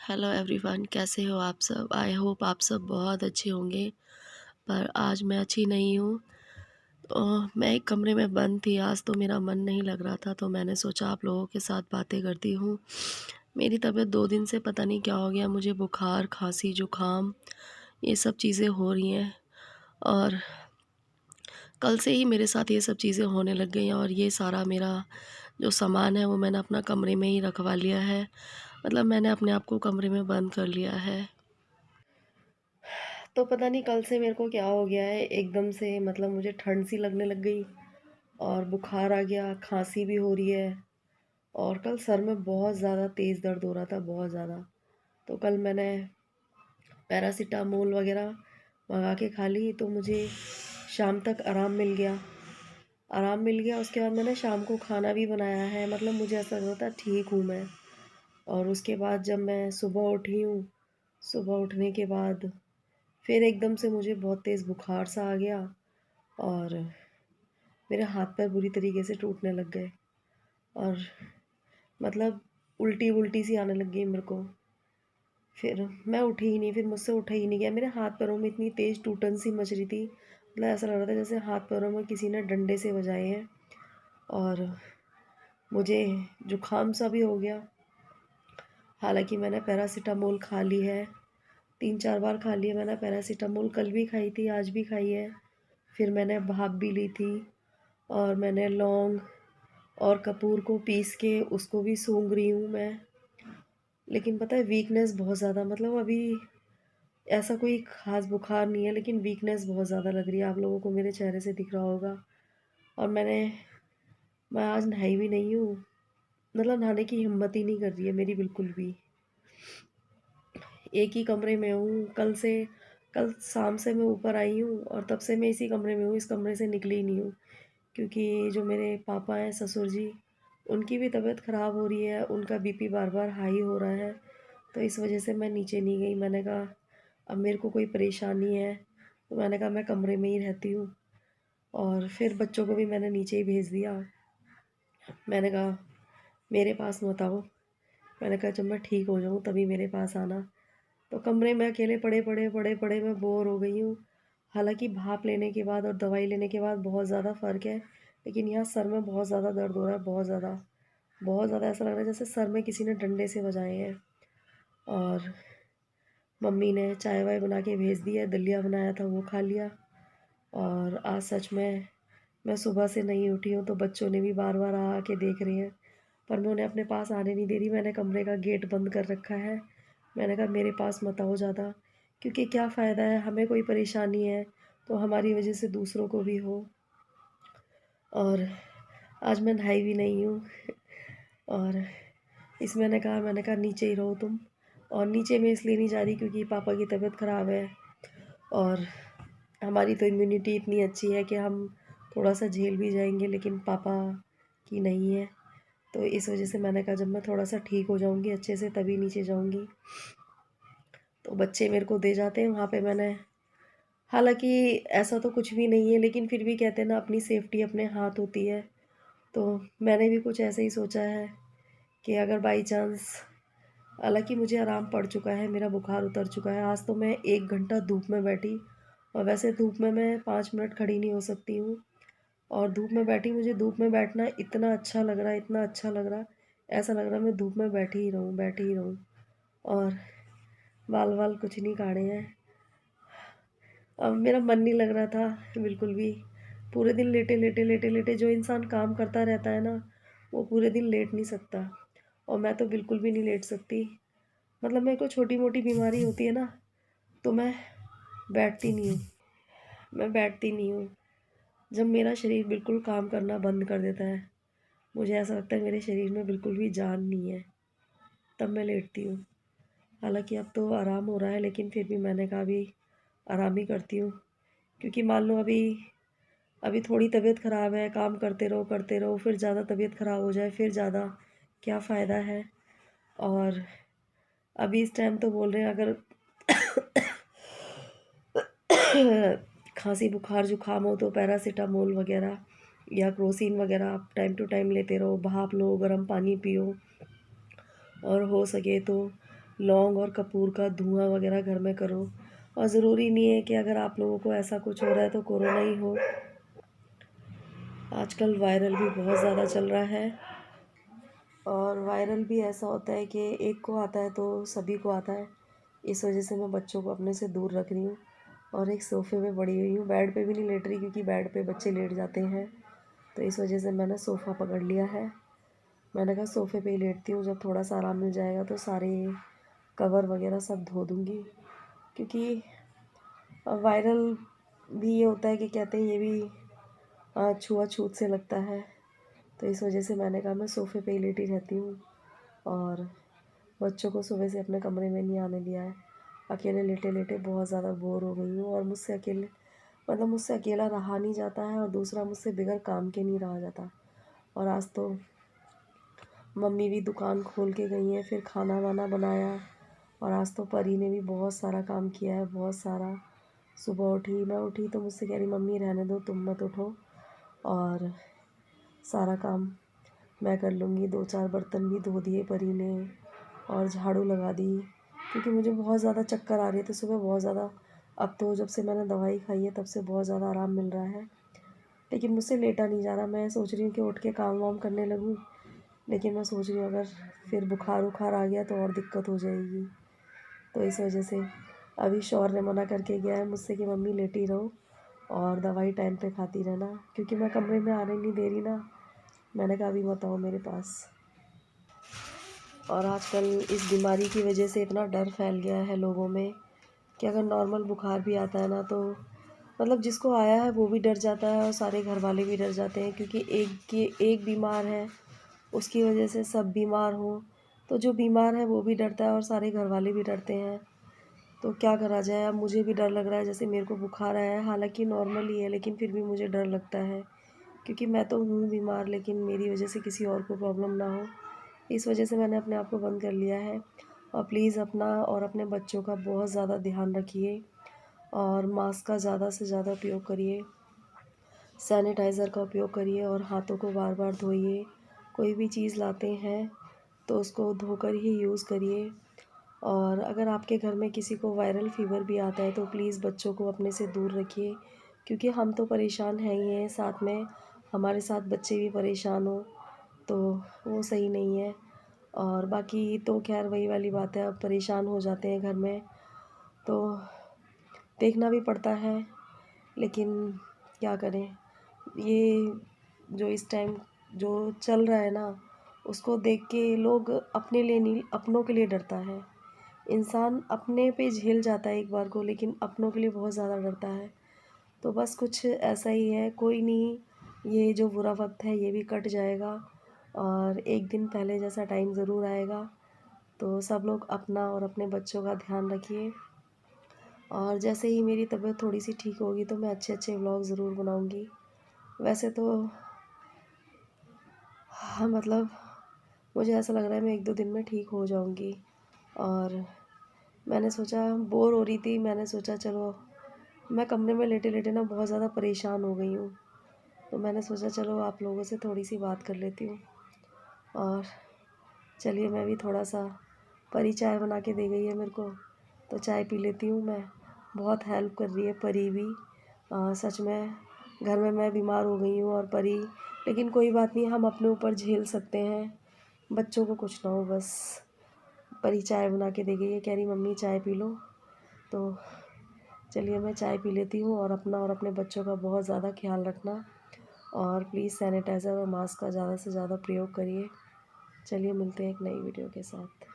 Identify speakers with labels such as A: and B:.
A: Hello everyone, कैसे हो आप सब। आई होप आप सब बहुत अच्छे होंगे। पर आज मैं अच्छी नहीं हूँ। मैं एक कमरे में बंद थी। आज तो मेरा मन नहीं लग रहा था, तो मैंने सोचा आप लोगों के साथ बातें करती हूँ। मेरी तबीयत 2 दिन से पता नहीं क्या हो गया, मुझे बुखार, खांसी, जुकाम, ये सब चीज़ें हो रही हैं। और कल से ही मेरे साथ ये सब चीज़ें होने लग गई हैं। और ये सारा मेरा जो सामान है वो मैंने अपना कमरे में ही रखवा लिया है। मतलब मैंने अपने आप को कमरे में बंद कर लिया है। तो पता नहीं कल से मेरे को क्या हो गया है, एकदम से मतलब मुझे ठंड सी लगने लग गई और बुखार आ गया, खांसी भी हो रही है। और कल सर में बहुत ज़्यादा तेज़ दर्द हो रहा था, बहुत ज़्यादा। तो कल मैंने पैरासीटामोल वगैरह मंगा के खा ली, तो मुझे शाम तक आराम मिल गया। उसके बाद मैंने शाम को खाना भी बनाया है। मतलब मुझे ऐसा लग रहा था ठीक हूँ मैं। और उसके बाद जब मैं सुबह उठी हूँ, सुबह उठने के बाद फिर एकदम से मुझे बहुत तेज़ बुखार सा आ गया। और मेरे हाथ पैर बुरी तरीके से टूटने लग गए। और मतलब उल्टी उल्टी सी आने लग गई मेरे को। फिर मैं उठी ही नहीं, फिर मुझसे उठा ही नहीं गया। मेरे हाथ पैरों में इतनी तेज़ टूटन सी मच रही थी, मतलब ऐसा लग रहा था जैसे हाथ पैरों में किसी ने डंडे से बजाए हैं। और मुझे जुकाम सा भी हो गया। हालांकि मैंने पैरासीटामोल खा ली है, 3-4 बार खा लिया मैंने पैरासीटामोल। कल भी खाई थी, आज भी खाई है। फिर मैंने भाप भी ली थी। और मैंने लौंग और कपूर को पीस के उसको भी सूंघ रही हूँ मैं। लेकिन पता है वीकनेस बहुत ज़्यादा, मतलब अभी ऐसा कोई ख़ास बुखार नहीं है, लेकिन वीकनेस बहुत ज़्यादा लग रही है। आप लोगों को मेरे चेहरे से दिख रहा होगा। और मैं आज नहाई भी नहीं हूँ। मतलब नहाने की हिम्मत ही नहीं कर रही है मेरी बिल्कुल भी। एक ही कमरे में हूँ कल शाम से मैं ऊपर आई हूँ और तब से मैं इसी कमरे में हूँ, इस कमरे से निकली ही नहीं हूँ। क्योंकि जो मेरे पापा हैं, ससुर जी, उनकी भी तबीयत ख़राब हो रही है, उनका बीपी बार बार हाई हो रहा है। तो इस वजह से मैं नीचे नहीं गई। मैंने कहा अब मेरे को कोई परेशानी है, तो मैंने कहा मैं कमरे में ही रहती हूँ। और फिर बच्चों को भी मैंने नीचे ही भेज दिया। मैंने कहा मेरे पास मत आओ। मैंने कहा जब मैं ठीक हो जाऊँ तभी मेरे पास आना। तो कमरे में अकेले पड़े मैं बोर हो गई हूँ। हालांकि भाप लेने के बाद और दवाई लेने के बाद बहुत ज़्यादा फ़र्क है, लेकिन यहाँ सर में बहुत ज़्यादा दर्द हो रहा है, बहुत ज़्यादा ऐसा लग रहा है जैसे सर में किसी ने डंडे से बजाए हैं। और मम्मी ने चाय वाय बना के भेज दी है, दलिया बनाया था वो खा लिया। और आज सच में मैं सुबह से नहीं उठी हूँ, तो बच्चों ने भी बार बार आ के देख रहे हैं, पर मैं उन्हें अपने पास आने नहीं दे रही। मैंने कमरे का गेट बंद कर रखा है। मैंने कहा मेरे पास मत आओ ज़्यादा, क्योंकि क्या फ़ायदा है, हमें कोई परेशानी है तो हमारी वजह से दूसरों को भी हो। और आज मैं नहाई भी नहीं हूँ। और मैंने कहा नीचे ही रहो तुम। और नीचे मैं इसलिए नहीं जा रही क्योंकि पापा की तबीयत ख़राब है। और हमारी तो इम्यूनिटी इतनी अच्छी है कि हम थोड़ा सा झेल भी जाएंगे, लेकिन पापा की नहीं है। तो इस वजह से मैंने कहा जब मैं थोड़ा सा ठीक हो जाऊंगी अच्छे से तभी नीचे जाऊंगी। तो बच्चे मेरे को दे जाते हैं वहाँ पे। मैंने हालांकि ऐसा तो कुछ भी नहीं है, लेकिन फिर भी कहते हैं ना अपनी सेफ्टी अपने हाथ होती है। तो मैंने भी कुछ ऐसे ही सोचा है कि अगर बाई चांस, हालांकि मुझे आराम पड़ चुका है, मेरा बुखार उतर चुका है। आज तो मैं 1 घंटा धूप में बैठी, और वैसे धूप में मैं 5 मिनट खड़ी नहीं हो सकती हूँ। और धूप में बैठी, मुझे धूप में बैठना इतना अच्छा लग रहा है, इतना अच्छा लग रहा, ऐसा लग रहा मैं धूप में बैठी ही रहूँ, बैठी ही रहूँ। और बाल वाल कुछ नहीं काढ़े हैं। अब मेरा मन नहीं लग रहा था बिल्कुल भी। पूरे दिन लेटे लेटे लेटे लेटे, जो इंसान काम करता रहता है ना, वो पूरे दिन लेट नहीं सकता। और मैं तो बिल्कुल भी नहीं लेट सकती। मतलब मेरे को छोटी मोटी बीमारी होती है ना, तो बैठती नहीं हूँ मैं बैठती नहीं हूँ। जब मेरा शरीर बिल्कुल काम करना बंद कर देता है, मुझे ऐसा लगता है मेरे शरीर में बिल्कुल भी जान नहीं है, तब मैं लेटती हूँ। हालांकि अब तो आराम हो रहा है, लेकिन फिर भी मैंने कहा अभी आराम ही करती हूँ। क्योंकि मान लो अभी अभी थोड़ी तबीयत ख़राब है, काम करते रहो, फिर ज़्यादा तबीयत ख़राब हो जाए, फिर ज़्यादा क्या फ़ायदा है। और अभी इस टाइम तो बोल रहे हैं अगर खांसी बुखार जुकाम हो तो पैरासीटामोल वगैरह या क्रोसिन वगैरह आप टाइम टू टाइम लेते रहो, भाप लो, गर्म पानी पियो, और हो सके तो लौंग और कपूर का धुआं वगैरह घर में करो। और ज़रूरी नहीं है कि अगर आप लोगों को ऐसा कुछ हो रहा है तो कोरोना ही हो। आजकल वायरल भी बहुत ज़्यादा चल रहा है, और वायरल भी ऐसा होता है कि एक को आता है तो सभी को आता है। इस वजह से मैं बच्चों को अपने से दूर रख रही हूँ, और एक सोफ़े पे पड़ी हुई हूँ। बेड पे भी नहीं लेट रही, क्योंकि बेड पे बच्चे लेट जाते हैं, तो इस वजह से मैंने सोफ़ा पकड़ लिया है। मैंने कहा सोफ़े पे ही लेटती हूँ, जब थोड़ा सा आराम मिल जाएगा तो सारे कवर वगैरह सब धो दूँगी। क्योंकि वायरल भी ये होता है कि कहते हैं ये भी छुआछूत से लगता है, तो इस वजह से मैंने कहा मैं सोफ़े पे ही लेटी रहती हूँ, और बच्चों को सुबह से अपने कमरे में नहीं आने दिया है। अकेले लेटे लेटे बहुत ज़्यादा बोर हो गई हूँ, और मुझसे अकेले मतलब मुझसे अकेला रहा नहीं जाता है, और दूसरा मुझसे बगैर काम के नहीं रहा जाता। और आज तो मम्मी भी दुकान खोल के गई हैं, फिर खाना वाना बनाया, और आज तो परी ने भी बहुत सारा काम किया है, बहुत सारा। सुबह उठी, मैं उठी तो मुझसे कह रही मम्मी रहने दो, तुम मत उठो, और सारा काम मैं कर लूँगी। 2-4 बर्तन भी धो दिए परी ने, और झाड़ू लगा दी, क्योंकि मुझे बहुत ज़्यादा चक्कर आ रहे थे सुबह, बहुत ज़्यादा। अब तो जब से मैंने दवाई खाई है तब से बहुत ज़्यादा आराम मिल रहा है, लेकिन मुझसे लेटा नहीं जा रहा। मैं सोच रही हूँ कि उठ के काम वाम करने लगूँ, लेकिन मैं सोच रही हूँ अगर फिर बुखार उखार आ गया तो और दिक्कत हो जाएगी। तो इस वजह से अभी शौहर ने मना करके गया है मुझसे कि मम्मी लेटी रहो और दवाई टाइम पे खाती रहना, क्योंकि मैं कमरे में आने नहीं दे रही ना। मैंने कहा अभी मत आओ मेरे पास। और आजकल इस बीमारी की वजह से इतना डर फैल गया है लोगों में कि अगर नॉर्मल बुखार भी आता है ना, तो मतलब जिसको आया है वो भी डर जाता है, और सारे घर वाले भी डर जाते हैं, क्योंकि एक बीमार है उसकी वजह से सब बीमार हो, तो जो बीमार है वो भी डरता है और सारे घर वाले भी डरते हैं। तो क्या करा जाए, अब मुझे भी डर लग रहा है। जैसे मेरे को बुखार आया है, हालांकि नॉर्मल ही है, लेकिन फिर भी मुझे डर लगता है, क्योंकि मैं तो हूँ बीमार, लेकिन मेरी वजह से किसी और को प्रॉब्लम ना हो। इस वजह से मैंने अपने आप को बंद कर लिया है। और प्लीज़ अपना और अपने बच्चों का बहुत ज़्यादा ध्यान रखिए, और मास्क का ज़्यादा से ज़्यादा उपयोग करिए, सैनिटाइज़र का उपयोग करिए, और हाथों को बार बार धोइए। कोई भी चीज़ लाते हैं तो उसको धोकर ही यूज़ करिए। और अगर आपके घर में किसी को वायरल फ़ीवर भी आता है तो प्लीज़ बच्चों को अपने से दूर रखिए, क्योंकि हम तो परेशान हैं ही हैं, साथ में हमारे साथ बच्चे भी परेशान हो तो वो सही नहीं है। और बाकी तो खैर वही वाली बात है, अब परेशान हो जाते हैं घर में तो देखना भी पड़ता है, लेकिन क्या करें। ये जो इस टाइम जो चल रहा है ना, उसको देख के लोग अपने लिए नहीं, अपनों के लिए डरता है। इंसान अपने पे झेल जाता है एक बार को, लेकिन अपनों के लिए बहुत ज़्यादा डरता है। तो बस कुछ ऐसा ही है, कोई नहीं, ये जो बुरा वक्त है ये भी कट जाएगा, और एक दिन पहले जैसा टाइम ज़रूर आएगा। तो सब लोग अपना और अपने बच्चों का ध्यान रखिए, और जैसे ही मेरी तबीयत थोड़ी सी ठीक होगी तो मैं अच्छे अच्छे व्लॉग ज़रूर बनाऊंगी। वैसे तो हाँ, मतलब मुझे ऐसा लग रहा है मैं 1-2 दिन में ठीक हो जाऊंगी। और मैंने सोचा, बोर हो रही थी, मैंने सोचा चलो, मैं कमरे में लेटे लेटे ना बहुत ज़्यादा परेशान हो गई हूँ, तो मैंने सोचा चलो आप लोगों से थोड़ी सी बात कर लेती हूँ। और चलिए, मैं भी थोड़ा सा, परी चाय बना के दे गई है मेरे को, तो चाय पी लेती हूँ मैं। बहुत हेल्प कर रही है परी भी। सच में घर में मैं बीमार हो गई हूँ और परी, लेकिन कोई बात नहीं, हम अपने ऊपर झेल सकते हैं, बच्चों को कुछ ना हो बस। परी चाय बना के दे गई है, कह रही मम्मी चाय पी लो, तो चलिए मैं चाय पी लेती हूँ। और अपना और अपने बच्चों का बहुत ज़्यादा ख्याल रखना, और प्लीज़ सैनिटाइज़र और मास्क का ज़्यादा से ज़्यादा प्रयोग करिए। चलिए मिलते हैं एक नई वीडियो के साथ।